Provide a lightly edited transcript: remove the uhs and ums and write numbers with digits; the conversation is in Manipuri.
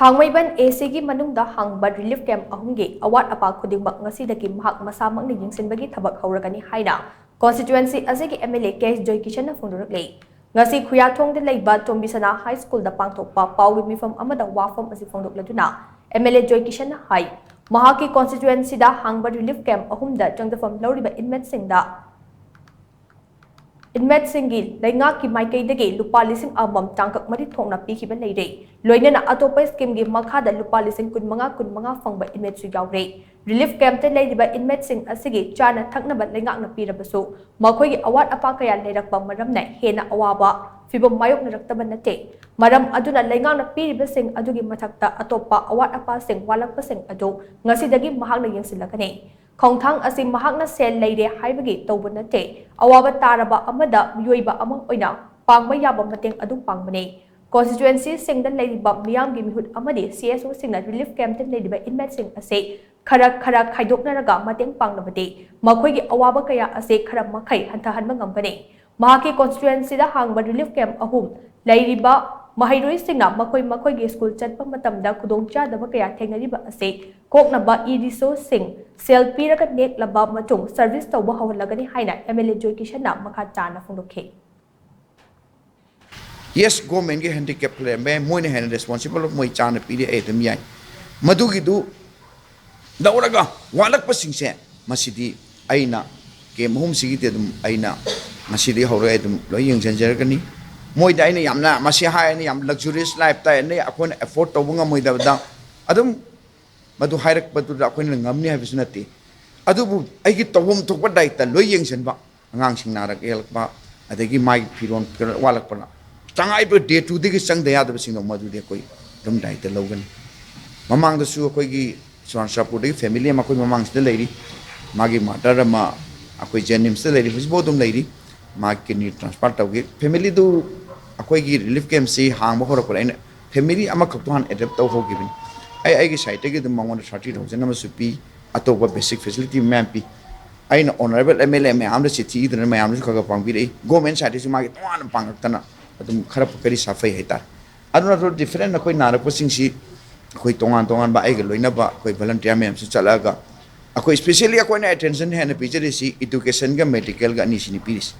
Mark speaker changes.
Speaker 1: Thangmeiband AC gi manungda Hangba relief camp ahumgi Awat-Apa Khudingmak ngasidagi mahak Masamakna yengshinbagi thabak houragani haina Constituency asigi MLA Kh Joykishan na phongdorakli ngasi khuyathong de leiba tombisana high school da pangthokpa pawgi mifam amada wafam asi phongdokladuna MLA Joykishan na hai mahaki constituency da Hangba relief camp ahumda changdafam loriba inmate singi lainga ki maikai dagi lupa lising amam tangkak mari thongna pikhiba leire loinana atopa scheme gi makhada lupa lising kunmanga fangba inmate su yaure relief camp te leiriba inmate sing asigi chana thaknaba lainga na pirabasu makhoi gi awat apa kaya leirakpa maramna hena awaba fibam mayok naraktaban nate maram aduna lainga na piriba sing adugi mathakta atopa awat apa sing walakpa sing adu ngasidagi mahakna yengsillagani Khongthang asi mahakna sel leire haibagi tawba nate awaba taraba amada mioiba amang oina pangba yaba mateng adu pangbane constituency singda leiriba miyam gi mihut amadi CSO singna relief camp te leiriba inmate sing ase khara khaidoknaraga mateng pangnabati makhoi gi awaba kaya ase khara makhai hantahanba ngamgane mahaki constituency da hangba relief camp ahum leiriba Mahairoi singna makoi gi school chatpa matamda khudongchadaba kaya thengnariba ase koknaba iriso sing sel piraga nek laba matung service tawba hawlagani haina MLA Joykishan na makha chana phongdokhe
Speaker 2: Yes government ge handicap le me moine hen responsible moi chana pide etam yai madugi du dauraga walak pasingse masidi aina ke mohum sigi te dum aina masidi hawre edum loi yengjanjargani moi da ina yamna masi hai ni yam luxurious lifestyle ne akon afford tawunga moi da adum madu hairak batu da akon ngamni ha bisunati adu bu aigi tawum thokpa daita loi yengsen ba angang sing narak elba adagi mai firon walak pana changai bu day to digi sang da yadu sing madu de koi dum daita logan mamang da su koi gi swansapur de family ma koi mamang de leiri magi matar ma akoi jenims de leiri fusbo dum leiri ma kini transport tawgi family du akoi gi relief camp si hangba horakol aina family ama khaktuhan adapt taw hogibin ai gi site gi dum mangon 30,000 ama supi atoba basic facility map aina honorable MLA me amda city idna me amda khaga pangbi rei government side si magi ton pangtana adum khara pakari safai heta aduna ro different akoi nara posing si akoi tongan ba ai gi loina ba akoi volunteer me am su chalaga akoi especially akoi na attention hena picture si education ga medical ga ni sini piris